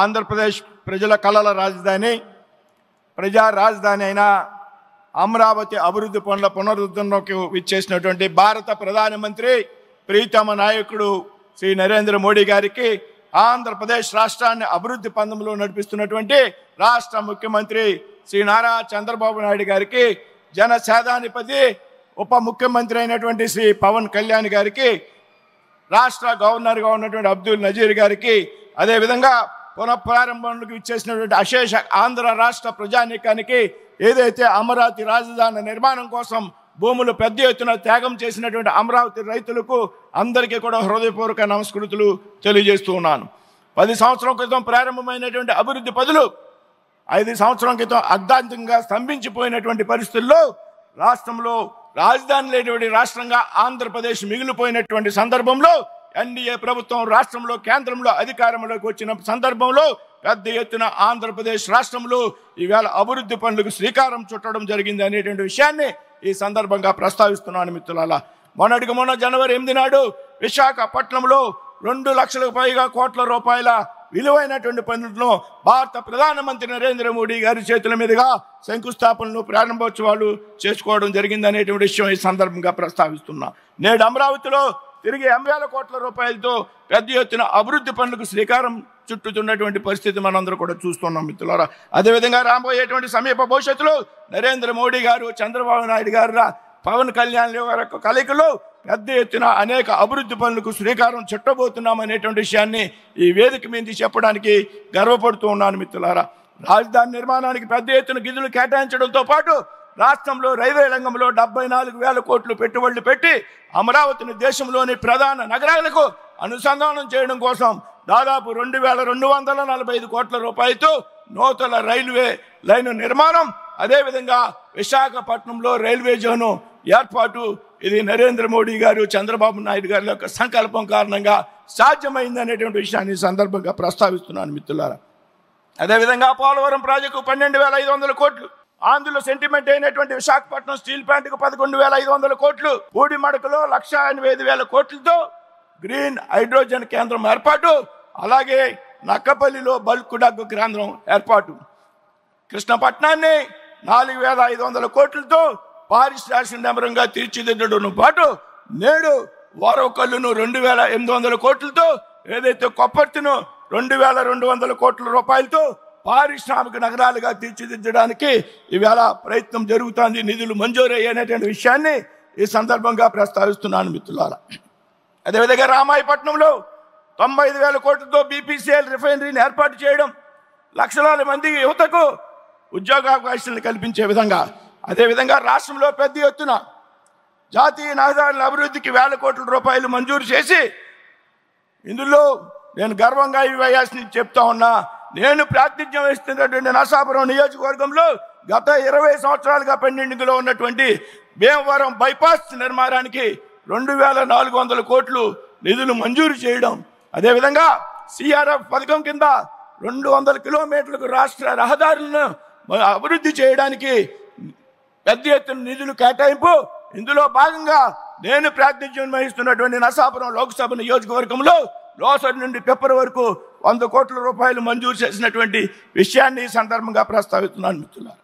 ఆంధ్రప్రదేశ్ ప్రజల కళల రాజధాని, ప్రజా రాజధాని అయిన అమరావతి అభివృద్ధి పనుల పునరుద్ధరణకు విచ్చేసినటువంటి భారత ప్రధానమంత్రి ప్రీతమ నాయకుడు శ్రీ నరేంద్ర మోడీ గారికి, ఆంధ్రప్రదేశ్ రాష్ట్రాన్ని అభివృద్ధి పందంలో నడిపిస్తున్నటువంటి రాష్ట్ర ముఖ్యమంత్రి శ్రీ నారా చంద్రబాబు నాయుడు గారికి, జన సేనాధిపతి ఉప ముఖ్యమంత్రి అయినటువంటి శ్రీ పవన్ కళ్యాణ్ గారికి, రాష్ట్ర గవర్నర్గా ఉన్నటువంటి అబ్దుల్ నజీర్ గారికి, అదేవిధంగా పునఃప్రారంభంలోకి ఇచ్చేసినటువంటి అశేష ఆంధ్ర రాష్ట్ర ప్రజానీకానికి, ఏదైతే అమరావతి రాజధాని నిర్మాణం కోసం భూములు పెద్ద ఎత్తున త్యాగం చేసినటువంటి అమరావతి రైతులకు అందరికీ కూడా హృదయపూర్వక నమస్కృతులు తెలియజేస్తూ ఉన్నాను. 10 సంవత్సరాల క్రితం ప్రారంభమైనటువంటి అభివృద్ధి పనులు 5 సంవత్సరాల క్రితం అర్ధాంతంగా స్తంభించిపోయినటువంటి పరిస్థితుల్లో రాష్ట్రంలో రాజధాని లేనటువంటి రాష్ట్రంగా ఆంధ్రప్రదేశ్ మిగిలిపోయినటువంటి సందర్భంలో ఎన్డీఏ ప్రభుత్వం రాష్ట్రంలో కేంద్రంలో అధికారంలోకి వచ్చిన సందర్భంలో పెద్ద ఎత్తున ఆంధ్రప్రదేశ్ రాష్ట్రంలో ఈవేళ అభివృద్ధి పనులకు శ్రీకారం చుట్టడం జరిగింది అనేటువంటి విషయాన్ని ఈ సందర్భంగా ప్రస్తావిస్తున్నాను మిత్రులారా. మొన్న జనవరి 8 నాడు విశాఖపట్నంలో 2 లక్షలకు పైగా కోట్ల రూపాయల విలువైనటువంటి పనులను భారత ప్రధానమంత్రి నరేంద్ర మోడీ గారి చేతుల మీదుగా శంకుస్థాపనలు ప్రారంభోత్సవాలు చేసుకోవడం జరిగింది అనేటువంటి విషయం ఈ సందర్భంగా ప్రస్తావిస్తున్నా. నేడు అమరావతిలో తిరిగి 80,000 కోట్ల రూపాయలతో పెద్ద ఎత్తున అభివృద్ధి పనులకు శ్రీకారం చుట్టుతున్నటువంటి పరిస్థితి మనందరూ కూడా చూస్తున్నాం మిత్రులారా. అదేవిధంగా రాబోయేటువంటి సమీప భవిష్యత్తులో నరేంద్ర మోడీ గారు, చంద్రబాబు నాయుడు గారు, పవన్ కళ్యాణ్ గారి కలయికలో పెద్ద ఎత్తున అనేక అభివృద్ధి పనులకు శ్రీకారం చుట్టబోతున్నాం అనేటువంటి విషయాన్ని ఈ వేదిక మీద చెప్పడానికి గర్వపడుతూ ఉన్నాను మిత్రులారా. రాజధాని నిర్మాణానికి పెద్ద ఎత్తున నిధులు కేటాయించడంతో పాటు రాష్ట్రంలో రైల్వే రంగంలో 74,000 కోట్లు పెట్టుబడులు పెట్టి అమరావతిని దేశంలోని ప్రధాన నగరాలకు అనుసంధానం చేయడం కోసం దాదాపు 2,245 కోట్ల రూపాయలతో నూతన రైల్వే లైన్ నిర్మాణం, అదేవిధంగా విశాఖపట్నంలో రైల్వే జోను ఏర్పాటు, ఇది నరేంద్ర మోడీ గారు, చంద్రబాబు నాయుడు గారి యొక్క సంకల్పం కారణంగా సాధ్యమైంది అనేటువంటి విషయాన్ని సందర్భంగా ప్రస్తావిస్తున్నాను మిత్రులారా. అదేవిధంగా పోలవరం ప్రాజెక్టు 12,500 కోట్లు, ఆంధ్రలో సెంటిమెంట్ అయినటువంటి విశాఖపట్నం స్టీల్ ప్లాంట్కు 11,500 కోట్లు, పూడిమడకలో 1,85,000 కోట్లతో గ్రీన్ హైడ్రోజన్ కేంద్రం ఏర్పాటు, అలాగే నక్కపల్లిలో బల్క్ డ్రగ్ కేంద్రం ఏర్పాటు, కృష్ణపట్నాన్ని 4,500 కోట్లతో పారిశ్రామిక నగరంగా తీర్చిదిద్దడంతో పాటు నేడు వారవకల్లును 2,800 కోట్లతో, ఏదైతే కొప్పర్తిను 2,200 కోట్ల రూపాయలతో పారిశ్రామిక నగరాలుగా తీర్చిదిద్దడానికి ఈవేళ ప్రయత్నం జరుగుతోంది. నిధులు మంజూరు అయ్యేటువంటి విషయాన్ని ఈ సందర్భంగా ప్రస్తావిస్తున్నాను మిత్రులారా. అదేవిధంగా రామాయపట్నంలో 95,000 కోట్లతో బీపీసీఎల్ రిఫైనరీని ఏర్పాటు చేయడం, లక్షలాది మంది యువతకు ఉద్యోగావకాశాలను కల్పించే విధంగా, అదేవిధంగా రాష్ట్రంలో పెద్ద ఎత్తున జాతీయ రహదారుల అభివృద్ధికి 1,000 కోట్ల రూపాయలు మంజూరు చేసి, ఇందులో నేను గర్వంగా ఈ వయస్సుని చెప్తా ఉన్నా, నేను ప్రాతినిధ్యం వహిస్తున్నటువంటి నరసాపురం నియోజకవర్గంలో గత 20 సంవత్సరాలుగా పెండింగ్లో ఉన్నటువంటి భీమవరం బైపాస్ నిర్మాణానికి 2,400 కోట్లు నిధులు మంజూరు చేయడం, అదేవిధంగా సిఆర్ఎఫ్ పథకం కింద 200 కిలోమీటర్లకు రాష్ట్ర రహదారులను అభివృద్ధి చేయడానికి పెద్ద ఎత్తున నిధులు కేటాయింపు. ఇందులో భాగంగా నేను ప్రాతినిధ్యం వహిస్తున్నటువంటి నరసాపురం లోక్సభ నియోజకవర్గంలో లోసర్ నుండి పెప్పర్ వరకు 100 కోట్ల రూపాయలు మంజూరు చేసినటువంటి విషయాన్ని ఈ సందర్భంగా ప్రస్తావిస్తున్నాను మిత్రులారా.